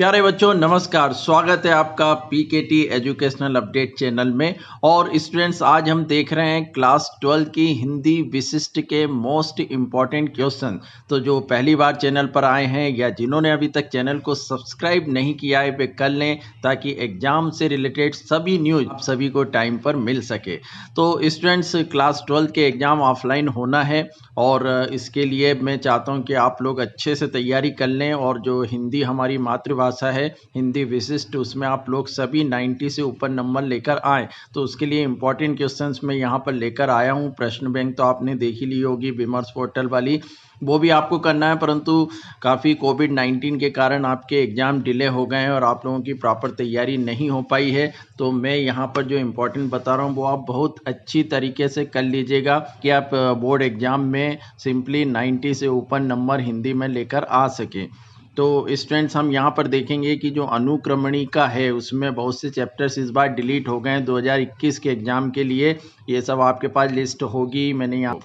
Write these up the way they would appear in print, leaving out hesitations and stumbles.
प्यारे बच्चों नमस्कार, स्वागत है आपका पीकेटी एजुकेशनल अपडेट चैनल में। और स्टूडेंट्स, आज हम देख रहे हैं क्लास 12 की हिंदी विशिष्ट के मोस्ट इम्पॉर्टेंट क्वेश्चन। तो जो पहली बार चैनल पर आए हैं या जिन्होंने अभी तक चैनल को सब्सक्राइब नहीं किया है वे कर लें, ताकि एग्जाम से रिलेटेड सभी न्यूज आप सभी को टाइम पर मिल सके। तो स्टूडेंट्स, क्लास 12 के एग्जाम ऑफलाइन होना है और इसके लिए मैं चाहता हूं कि आप लोग अच्छे से तैयारी कर लें। और जो हिंदी हमारी मातृभाषा है, हिंदी विशिष्ट, उसमें आप लोग सभी 90 से ऊपर नंबर लेकर आएँ। तो उसके लिए इंपॉर्टेंट क्वेश्चंस मैं यहाँ पर लेकर आया हूँ। प्रश्न बैंक तो आपने देख ही ली होगी, विमर्श पोर्टल वाली, वो भी आपको करना है, परंतु काफ़ी कोविड-19 के कारण आपके एग्ज़ाम डिले हो गए हैं और आप लोगों की प्रॉपर तैयारी नहीं हो पाई है। तो मैं यहाँ पर जो इम्पोर्टेंट बता रहा हूँ वो आप बहुत अच्छी तरीके से कर लीजिएगा कि आप बोर्ड एग्ज़ाम में सिंपली 90 से ऊपर नंबर हिंदी में लेकर आ सकें। तो स्टूडेंट्स, हम यहाँ पर देखेंगे कि जो अनुक्रमणिका है उसमें बहुत से चैप्टर्स इस बार डिलीट हो गए हैं 2021 के एग्ज़ाम के लिए। ये सब आपके पास लिस्ट होगी, मैंने यहाँ।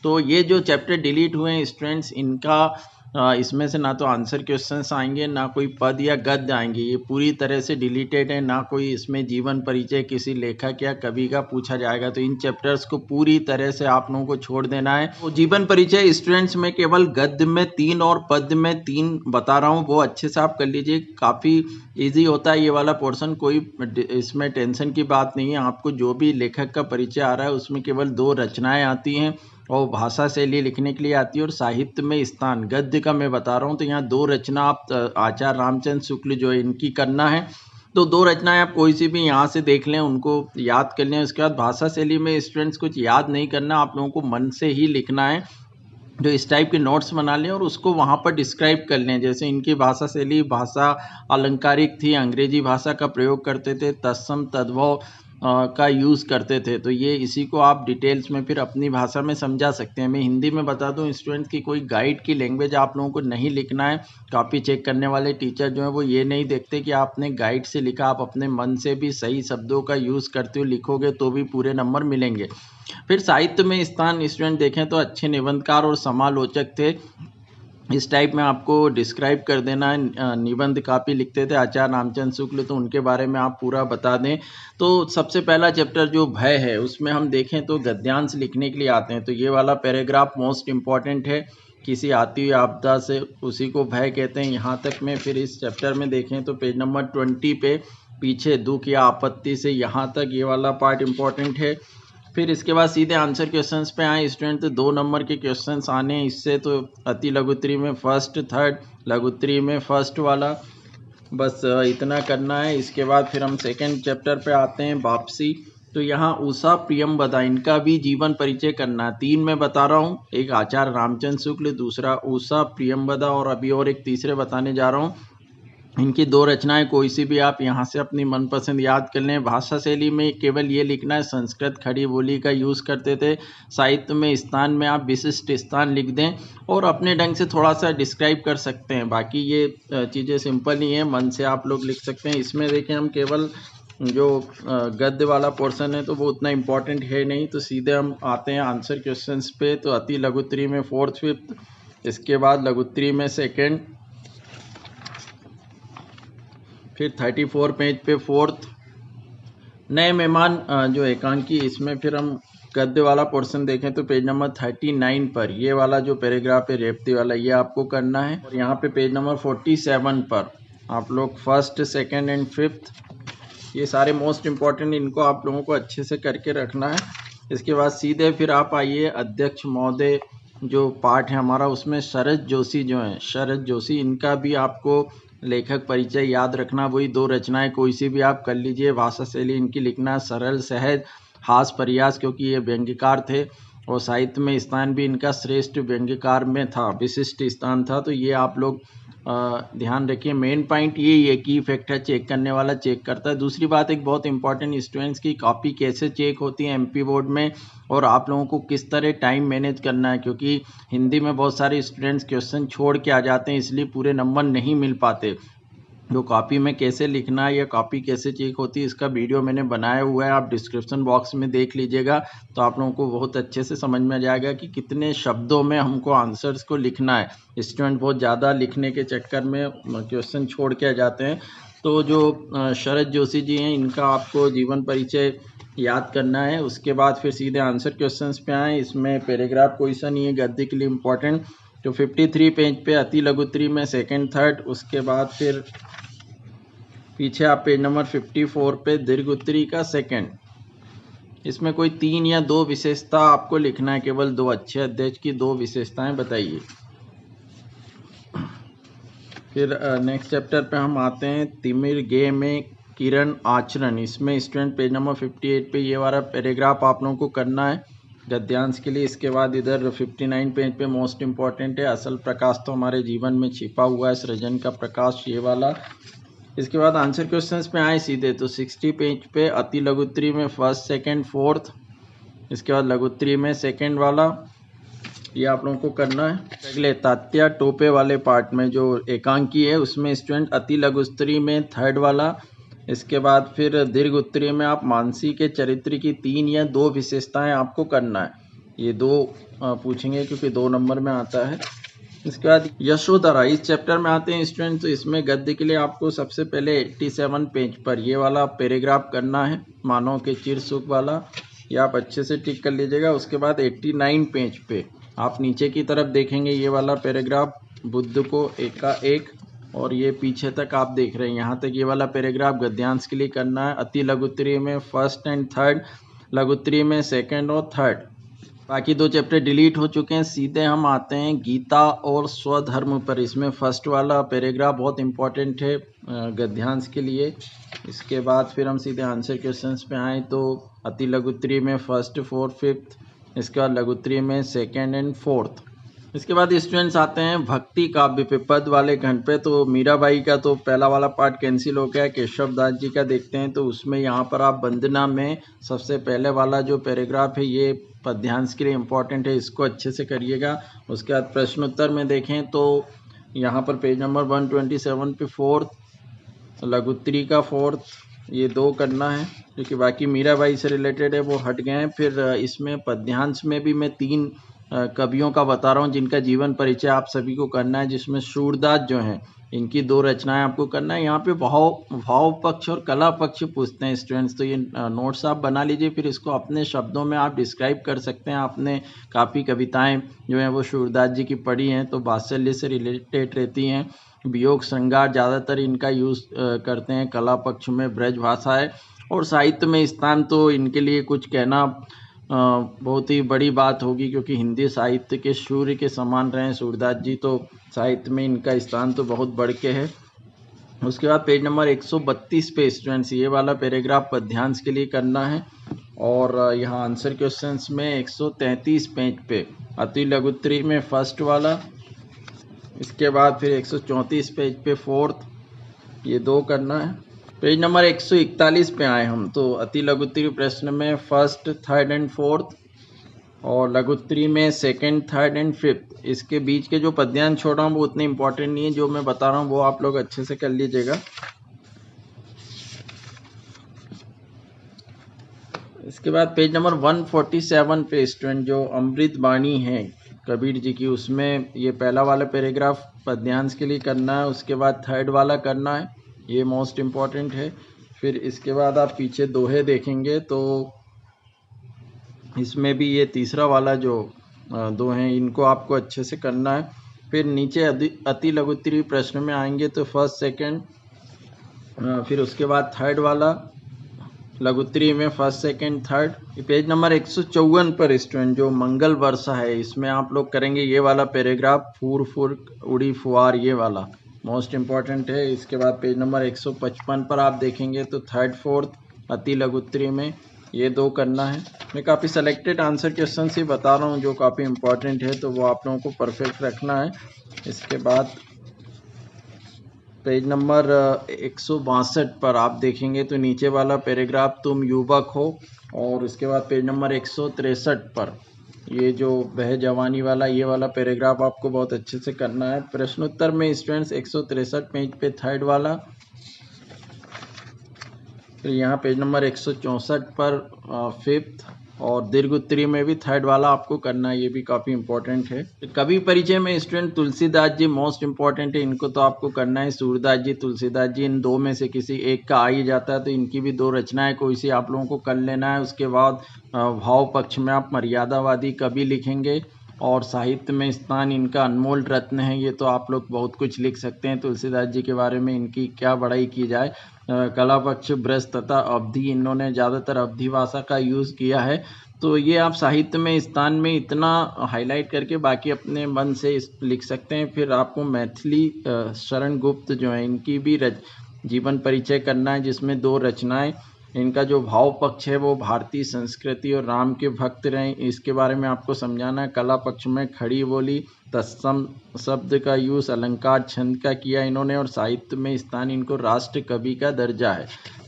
तो ये जो चैप्टर डिलीट हुए हैं स्टूडेंट्स, इनका इसमें से ना तो आंसर क्वेश्चंस आएंगे, ना कोई पद या गद्य आएंगे। ये पूरी तरह से डिलीटेड है, ना कोई इसमें जीवन परिचय किसी लेखक या कवि का पूछा जाएगा। तो इन चैप्टर्स को पूरी तरह से आप लोगों को छोड़ देना है। तो जीवन परिचय स्टूडेंट्स में केवल गद्य में 3 और पद में 3 बता रहा हूँ, वो अच्छे से आप कर लीजिए। काफ़ी ईजी होता है ये वाला पोर्शन, कोई इसमें टेंशन की बात नहीं है। आपको जो भी लेखक का परिचय आ रहा है उसमें केवल 2 रचनाएँ आती हैं और भाषा शैली लिखने के लिए आती है, और साहित्य में स्थान। गद्य का मैं बता रहा हूँ तो यहाँ 2 रचना आप आचार्य रामचंद्र शुक्ल जो है इनकी करना है। तो 2 रचनाएं आप कोई सी भी यहाँ से देख लें, उनको याद कर लें। उसके बाद भाषा शैली में स्टूडेंट्स कुछ याद नहीं करना, आप लोगों को मन से ही लिखना है। जो इस टाइप के नोट्स बना लें और उसको वहाँ पर डिस्क्राइब कर लें। जैसे इनकी भाषा शैली, भाषा अलंकारिक थी, अंग्रेजी भाषा का प्रयोग करते थे, तत्सम तद्भव का यूज़ करते थे। तो ये इसी को आप डिटेल्स में फिर अपनी भाषा में समझा सकते हैं। मैं हिंदी में बता दूं स्टूडेंट्स की कोई गाइड की लैंग्वेज आप लोगों को नहीं लिखना है। कॉपी चेक करने वाले टीचर जो हैं वो ये नहीं देखते कि आपने गाइड से लिखा, आप अपने मन से भी सही शब्दों का यूज़ करते हुए लिखोगे तो भी पूरे नंबर मिलेंगे। फिर साहित्य में स्थान स्टूडेंट देखें तो अच्छे निबंधकार और समालोचक थे, इस टाइप में आपको डिस्क्राइब कर देना है। निबंध काफ़ी लिखते थे आचार्य रामचंद्र शुक्ल, तो उनके बारे में आप पूरा बता दें। तो सबसे पहला चैप्टर जो भय है उसमें हम देखें तो गद्यांश लिखने के लिए आते हैं। तो ये वाला पैराग्राफ मोस्ट इम्पॉर्टेंट है, किसी आती हुई आपदा से उसी को भय कहते हैं। यहाँ तक में फिर इस चैप्टर में देखें तो पेज नंबर 20 पे पीछे दुख या आपत्ति से यहाँ तक ये वाला पार्ट इम्पॉर्टेंट है। फिर इसके बाद सीधे आंसर क्वेश्चंस पे आए स्टूडेंट, तो 2 नंबर के क्वेश्चंस आने इससे। तो अति लघुत्री में फर्स्ट, थर्ड, लघुत्री में फर्स्ट वाला, बस इतना करना है। इसके बाद फिर हम सेकंड चैप्टर पे आते हैं, वापसी। तो यहाँ उषा प्रियंवदा, इनका भी जीवन परिचय करना है। 3 मैं बता रहा हूँ, एक आचार्य रामचंद्र शुक्ल, दूसरा उषा प्रियंवदा, और अभी और एक तीसरे बताने जा रहा हूँ। इनकी 2 रचनाएं कोई सी भी आप यहाँ से अपनी मनपसंद याद कर लें। भाषा शैली में केवल ये लिखना है, संस्कृत खड़ी बोली का यूज़ करते थे। साहित्य में स्थान में आप विशिष्ट स्थान लिख दें और अपने ढंग से थोड़ा सा डिस्क्राइब कर सकते हैं। बाकी ये चीज़ें सिंपल ही हैं, मन से आप लोग लिख सकते हैं। इसमें देखें हम केवल जो गद्य वाला पोर्शन है तो वो उतना इम्पोर्टेंट है नहीं। तो सीधे हम आते हैं आंसर क्वेश्चंस पे। तो अति लघुत्री में 4th, 5th, इसके बाद लघुत्री में 2nd, फिर 34 पेज पे 4th। नए मेहमान जो एकांकी, इसमें फिर हम गद्य वाला पोर्शन देखें तो पेज नंबर 39 पर ये वाला जो पैराग्राफ है रेवती वाला, ये आपको करना है। और यहाँ पे पेज नंबर 47 पर आप लोग 1st, 2nd एंड 5th, ये सारे मोस्ट इम्पॉर्टेंट, इनको आप लोगों को अच्छे से करके रखना है। इसके बाद सीधे फिर आप आइए अध्यक्ष महोदय जो पार्ट है हमारा, उसमें शरद जोशी जो हैं, शरद जोशी, इनका भी आपको लेखक परिचय याद रखना। वही 2 रचनाएं कोई सी भी आप कर लीजिए। भाषा शैली इनकी लिखना सरल, सहज, हास परियास, क्योंकि ये व्यंग्यकार थे। और साहित्य में स्थान भी इनका श्रेष्ठ व्यंग्यकार में था, विशिष्ट स्थान था। तो ये आप लोग ध्यान रखिए। मेन पॉइंट यही है कि फैक्टर चेक करने वाला चेक करता है। दूसरी बात एक बहुत इंपॉर्टेंट, स्टूडेंट्स की कॉपी कैसे चेक होती है एमपी बोर्ड में, और आप लोगों को किस तरह टाइम मैनेज करना है, क्योंकि हिंदी में बहुत सारे स्टूडेंट्स क्वेश्चन छोड़ के आ जाते हैं, इसलिए पूरे नंबर नहीं मिल पाते। जो कॉपी में कैसे लिखना है या कॉपी कैसे चेक होती है, इसका वीडियो मैंने बनाया हुआ है, आप डिस्क्रिप्शन बॉक्स में देख लीजिएगा। तो आप लोगों को बहुत अच्छे से समझ में आ जाएगा कि कितने शब्दों में हमको आंसर्स को लिखना है। स्टूडेंट बहुत ज़्यादा लिखने के चक्कर में क्वेश्चन छोड़ के आ जाते हैं। तो जो शरद जोशी जी हैं, इनका आपको जीवन परिचय याद करना है। उसके बाद फिर सीधे आंसर क्वेश्चंस पे आए। इसमें पैराग्राफ क्वेश्चन ही है गद्य के लिए इम्पोर्टेंट। तो 53 पेज पे अति लघु उत्तरी में सेकंड थर्ड, उसके बाद फिर पीछे आप पेज नंबर 54 पे दीर्घ उत्तरी का सेकंड। इसमें कोई 3 या 2 विशेषता आपको लिखना है, केवल 2, अच्छे अध्यक्ष की 2 विशेषताएं बताइए। फिर नेक्स्ट चैप्टर पे हम आते हैं, तिमिर गे में किरण आचरण। इसमें स्टूडेंट पेज नंबर 58 पे ये वाला पैराग्राफ आप लोगों को करना है गद्यांश के लिए। इसके बाद इधर 59 पेज पे मोस्ट इम्पॉर्टेंट है, असल प्रकाश तो हमारे जीवन में छिपा हुआ है, सृजन का प्रकाश, ये वाला। इसके बाद आंसर क्वेश्चंस पे आए सीधे, तो 60 पेज पे अति लघुत्तरी में फर्स्ट सेकंड फोर्थ, इसके बाद लघुत्तरी में सेकंड वाला, ये आप लोगों को करना है। अगले तात्या टोपे वाले पार्ट में जो एकांकी है, उसमें स्टूडेंट अति लघुत्तरी में थर्ड वाला। इसके बाद फिर दीर्घ उत्तरी में आप मानसी के चरित्र की 3 या 2 विशेषताएं आपको करना है। ये 2 पूछेंगे क्योंकि 2 नंबर में आता है। इसके बाद यशोधरा, इस चैप्टर में आते हैं स्टूडेंट। तो इसमें गद्य के लिए आपको सबसे पहले 87 पेज पर ये वाला पैराग्राफ करना है, मानव के चिर सुख वाला, ये आप अच्छे से टिक कर लीजिएगा। उसके बाद 89 पेज पे आप नीचे की तरफ देखेंगे ये वाला पैराग्राफ, बुद्ध को एकाएक, और ये पीछे तक आप देख रहे हैं, यहाँ तक ये वाला पैराग्राफ गद्यांश के लिए करना है। अति लघुत्तरी में फर्स्ट एंड थर्ड, लघुत्तरी में सेकंड और थर्ड। बाकी 2 चैप्टर डिलीट हो चुके हैं। सीधे हम आते हैं गीता और स्वधर्म पर। इसमें फर्स्ट वाला पैराग्राफ बहुत इंपॉर्टेंट है गद्यांश के लिए। इसके बाद फिर हम सीधे आंसर क्वेश्चंस पे आए, तो अति लघुत्तरी में फर्स्ट फोर्थ फिफ्थ, इसके बाद लघुत्तरी में सेकंड एंड फोर्थ। इसके बाद स्टूडेंट्स आते हैं भक्ति काव्य पे, पद वाले खंड पे। तो मीराबाई का तो पहला वाला पार्ट कैंसिल हो गया, केशव दास जी का देखते हैं। तो उसमें यहाँ पर आप वंदना में सबसे पहले वाला जो पैराग्राफ है, ये पद्यांश के लिए इम्पोर्टेंट है, इसको अच्छे से करिएगा। उसके बाद प्रश्नोत्तर में देखें तो यहाँ पर पेज नंबर 127 पे फोर्थ, लघुत्तरी का फोर्थ, ये 2 करना है, क्योंकि बाकी मीराबाई से रिलेटेड है, वो हट गए हैं। फिर इसमें पद्यांश में भी मैं 3 कवियों का बता रहा हूँ जिनका जीवन परिचय आप सभी को करना है, जिसमें सूरदास जो हैं, इनकी 2 रचनाएं आपको करना है। यहाँ पे भाव पक्ष और कला पक्ष पूछते हैं स्टूडेंट्स, तो ये नोट्स आप बना लीजिए, फिर इसको अपने शब्दों में आप डिस्क्राइब कर सकते हैं। आपने काफ़ी कविताएं जो हैं वो सूरदास जी की पढ़ी हैं, तो वात्सल्य से रिलेटेड रहती हैं। वियोग श्रृंगार ज़्यादातर इनका यूज़ करते हैं। कला पक्ष में ब्रज भाषा है, और साहित्य में स्थान तो इनके लिए कुछ कहना बहुत ही बड़ी बात होगी, क्योंकि हिंदी साहित्य के सूर्य के समान रहे सूरदास जी, तो साहित्य में इनका स्थान तो बहुत बढ़ के है। उसके बाद पेज नंबर 132 पे स्टूडेंट्स ये वाला पैराग्राफ पद्यांश के लिए करना है। और यहाँ आंसर क्वेश्चंस में 133 पेज पे अति लघुत्तरी में फर्स्ट वाला, इसके बाद फिर 134 पेज पे फोर्थ, ये 2 करना है। पेज नंबर 141 पे आए हम, तो अति लघुत्तरी प्रश्न में फर्स्ट थर्ड एंड फोर्थ, और लघुत्तरी में सेकंड थर्ड एंड फिफ्थ। इसके बीच के जो पद्यांश छोड़ रहा हूँ वो उतने इंपॉर्टेंट नहीं है, जो मैं बता रहा हूँ वो आप लोग अच्छे से कर लीजिएगा। इसके बाद पेज नंबर 147 पे स्टूडेंट जो अमृत बाणी है कबीर जी की, उसमें ये पहला वाला पैराग्राफ पद्यांश के लिए करना है। उसके बाद थर्ड वाला करना है, ये मोस्ट इम्पॉर्टेंट है। फिर इसके बाद आप पीछे दोहे देखेंगे, तो इसमें भी ये तीसरा वाला जो 2 हैं, इनको आपको अच्छे से करना है। फिर नीचे अति लघुत्तरी प्रश्न में आएंगे, तो फर्स्ट सेकंड, फिर उसके बाद थर्ड वाला, लघुत्तरी में first second third. Page number 154 पर स्टूडेंट जो मंगल वर्षा है, इसमें आप लोग करेंगे ये वाला पैराग्राफ, फूर फूर उड़ी फुआर, ये वाला मोस्ट इम्पॉर्टेंट है। इसके बाद पेज नंबर 155 पर आप देखेंगे तो थर्ड फोर्थ अति लघुत्तरी में ये 2 करना है। मैं काफ़ी सेलेक्टेड आंसर क्वेश्चन ही बता रहा हूँ जो काफ़ी इंपॉर्टेंट है, तो वो आप लोगों को परफेक्ट रखना है। इसके बाद पेज नंबर 162 पर आप देखेंगे तो नीचे वाला पैराग्राफ तुम युवक हो, और उसके बाद पेज नंबर 163 पर ये जो वह जवानी वाला, ये वाला पैराग्राफ आपको बहुत अच्छे से करना है। प्रश्नोत्तर में स्टूडेंट्स 163 पेज पे थर्ड वाला, फिर यहाँ पेज नंबर 164 पर फिफ्थ और दीर्घ उत्तरी में भी थर्ड वाला आपको करना है, ये भी काफ़ी इंपॉर्टेंट है। कवि परिचय में student Tulsidas ji most important है, इनको तो आपको करना है। सूरदास जी, तुलसीदास जी, इन दो में से किसी एक का आ ही जाता है तो इनकी भी दो रचनाएं कोई सी आप लोगों को कर लेना है। उसके बाद भाव पक्ष में आप मर्यादावादी कवि लिखेंगे और साहित्य में स्थान इनका अनमोल रत्न है। ये तो आप लोग बहुत कुछ लिख सकते हैं तुलसीदास जी के बारे में, इनकी क्या बड़ाई की जाए। कला पक्ष ब्रज तथा अवधि, इन्होंने ज़्यादातर अवधि भाषा का यूज़ किया है। तो ये आप साहित्य में स्थान में इतना हाईलाइट करके बाकी अपने मन से लिख सकते हैं। फिर आपको मैथिली शरण गुप्त जो है इनकी भी जीवन परिचय करना है, जिसमें दो रचनाएं। इनका जो भाव पक्ष है वो भारतीय संस्कृति और राम के भक्त रहे, इसके बारे में आपको समझाना है। कला पक्ष में खड़ी बोली, तत्सम शब्द का यूज, अलंकार छंद का किया इन्होंने, और साहित्य में स्थान इनको राष्ट्र कवि का दर्जा है।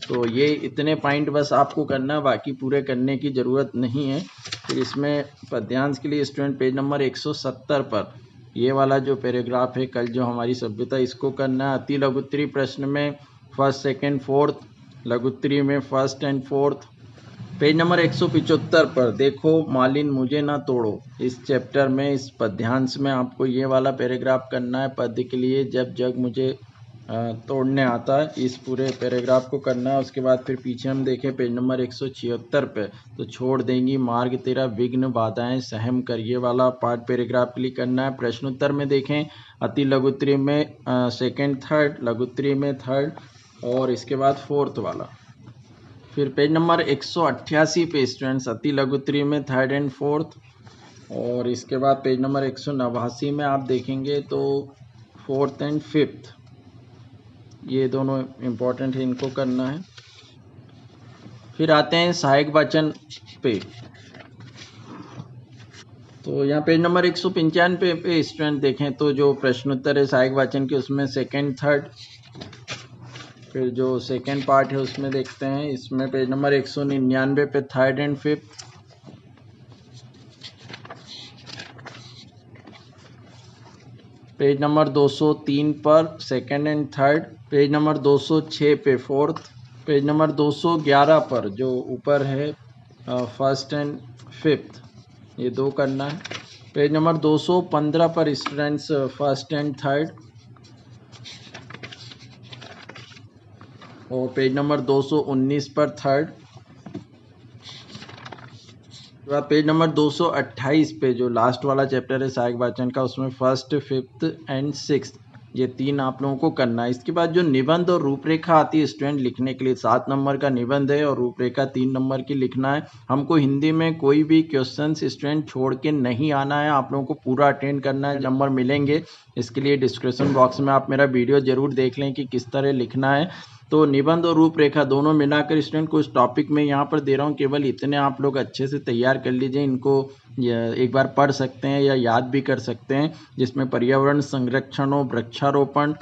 तो ये इतने पॉइंट बस आपको करना, बाकी पूरे करने की ज़रूरत नहीं है। फिर इसमें पद्यांश के लिए स्टूडेंट पेज नंबर 170 पर ये वाला जो पैराग्राफ है, कल जो हमारी सभ्यता, इसको करना है। अति लघुत्तरी प्रश्न में फर्स्ट सेकंड फोर्थ, लघुत्तरी में first and fourth. Page number 175 पर देखो मालिन मुझे ना तोड़ो, इस चैप्टर में इस पद्यांश में आपको ये वाला पैराग्राफ करना है। पद्य के लिए जब जग मुझे तोड़ने आता है, इस पूरे पैराग्राफ को करना है। उसके बाद फिर पीछे हम देखें पेज नंबर 176 पे, तो छोड़ देंगी मार्ग तेरा विघ्न बाधाएं सहम कर, ये वाला पार्ट पैराग्राफ के लिए करना है। प्रश्नोत्तर में देखें अति लघुत्तरी में सेकेंड थर्ड, लघुत्तरी में थर्ड, और इसके बाद फोर्थ वाला। फिर पेज नंबर 188 पे स्टूडेंट्स अति लघुत्तरी में थर्ड एंड फोर्थ, और इसके बाद पेज नंबर 189 में आप देखेंगे तो फोर्थ एंड फिफ्थ, ये दोनों इम्पोर्टेंट है, इनको करना है। फिर आते हैं सहायक वाचन पे, तो यहाँ पेज नंबर 195 पे स्टूडेंट देखें तो जो प्रश्नोत्तर है सहायक वाचन के, उसमें सेकेंड थर्ड। फिर जो सेकेंड पार्ट है उसमें देखते हैं, इसमें पेज नंबर 199 पे third and fifth. Page number 203 पर second and third. Page number 206 पे फोर्थ। पेज नंबर 211 पर जो ऊपर है फर्स्ट एंड फिफ्थ, ये दो करना है। पेज नंबर 215 पर स्टूडेंट्स फर्स्ट एंड थर्ड, और पेज नंबर 219 पर थर्ड। पेज नंबर 228 पे जो लास्ट वाला चैप्टर है सहायक वाचन का, उसमें फर्स्ट फिफ्थ एंड सिक्स्थ, ये तीन आप लोगों को करना है। इसके बाद जो निबंध और रूपरेखा आती है स्टूडेंट लिखने के लिए, 7 नंबर का निबंध है और रूपरेखा 3 नंबर की लिखना है। हमको हिंदी में कोई भी क्वेश्चन स्टूडेंट छोड़ के नहीं आना है, आप लोगों को पूरा अटेंड करना है। नंबर मिलेंगे, इसके लिए डिस्क्रिप्शन बॉक्स में आप मेरा वीडियो जरूर देख लें कि किस तरह लिखना है। तो निबंध और रूपरेखा दोनों मिलाकर स्टूडेंट कुछ टॉपिक में यहाँ पर दे रहा हूँ, केवल इतने आप लोग अच्छे से तैयार कर लीजिए। इनको एक बार पढ़ सकते हैं या याद भी कर सकते हैं, जिसमें पर्यावरण संरक्षण और वृक्षारोपण,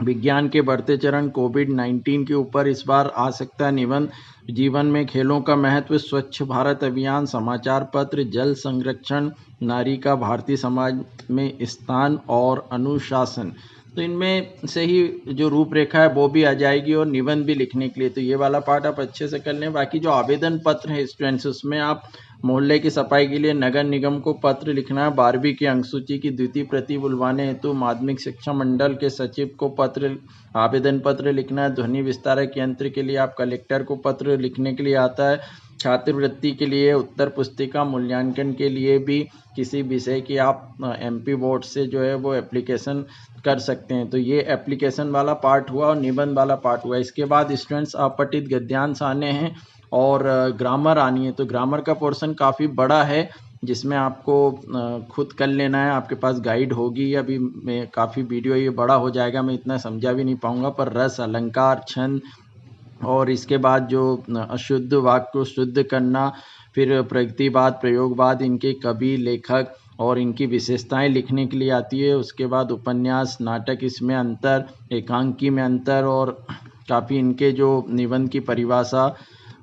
विज्ञान के बढ़ते चरण, कोविड-19 के ऊपर इस बार आ सकता है निबंध, जीवन में खेलों का महत्व, स्वच्छ भारत अभियान, समाचार पत्र, जल संरक्षण, नारी का भारतीय समाज में स्थान और अनुशासन। तो इनमें से ही जो रूपरेखा है वो भी आ जाएगी और निबंध भी लिखने के लिए, तो ये वाला पार्ट आप अच्छे से कर लें। बाकी जो आवेदन पत्र है स्टूडेंट्स, उसमें आप मोहल्ले की सफाई के लिए नगर निगम को पत्र लिखना है, 12वीं की अंकसूची की द्वितीय प्रति बुलवाने हेतु माध्यमिक शिक्षा मंडल के सचिव को पत्र, आवेदन पत्र लिखना है। ध्वनि विस्तारक यंत्र के लिए आप कलेक्टर को पत्र लिखने के लिए आता है। छात्रवृत्ति के लिए, उत्तर पुस्तिका मूल्यांकन के लिए भी किसी विषय की आप MP बोर्ड से जो है वो एप्लीकेशन कर सकते हैं। तो ये एप्लीकेशन वाला पार्ट हुआ और निबंध वाला पार्ट हुआ। इसके बाद स्टूडेंट्स अपठित गद्यांश आने हैं और ग्रामर आनी है। तो ग्रामर का पोर्शन काफ़ी बड़ा है, जिसमें आपको खुद कर लेना है। आपके पास गाइड होगी, अभी मैं काफ़ी वीडियो ये बड़ा हो जाएगा, मैं इतना समझा भी नहीं पाऊँगा, पर रस, अलंकार, छंद, और इसके बाद जो अशुद्ध वाक्य को शुद्ध करना, फिर प्रगतिवाद, प्रयोगवाद, इनके कवि, लेखक और इनकी विशेषताएं लिखने के लिए आती है। उसके बाद उपन्यास, नाटक, इसमें अंतर, एकांकी में अंतर, और काफ़ी इनके जो निबंध की परिभाषा,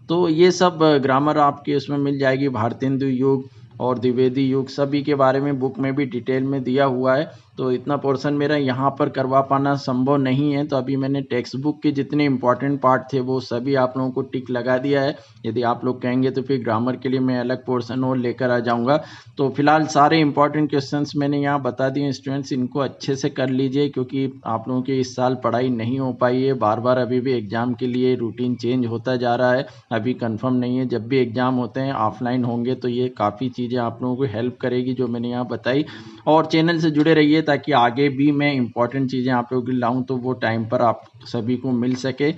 तो ये सब ग्रामर आपके उसमें मिल जाएगी। भारतेंदु युग और द्विवेदी युग, सभी के बारे में बुक में भी डिटेल में दिया हुआ है। तो इतना पोर्शन मेरा यहाँ पर करवा पाना संभव नहीं है। तो अभी मैंने टेक्स्ट बुक के जितने इंपॉर्टेंट पार्ट थे वो सभी आप लोगों को टिक लगा दिया है। यदि आप लोग कहेंगे तो फिर ग्रामर के लिए मैं अलग पोर्शन और लेकर आ जाऊँगा। तो फिलहाल सारे इंपॉर्टेंट क्वेश्चंस मैंने यहाँ बता दिए स्टूडेंट्स, इनको अच्छे से कर लीजिए क्योंकि आप लोगों की इस साल पढ़ाई नहीं हो पाई है। बार बार अभी भी एग्ज़ाम के लिए रूटीन चेंज होता जा रहा है, अभी कंफर्म नहीं है। जब भी एग्ज़ाम होते हैं ऑफलाइन होंगे तो ये काफ़ी चीज़ें आप लोगों को हेल्प करेगी जो मैंने यहाँ बताई। और चैनल से जुड़े रहिए ताकि आगे भी मैं इंपॉर्टेंट चीज़ें आप लोगों के लिए लाऊं तो वो टाइम पर आप सभी को मिल सके।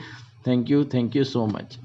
Thank you so much.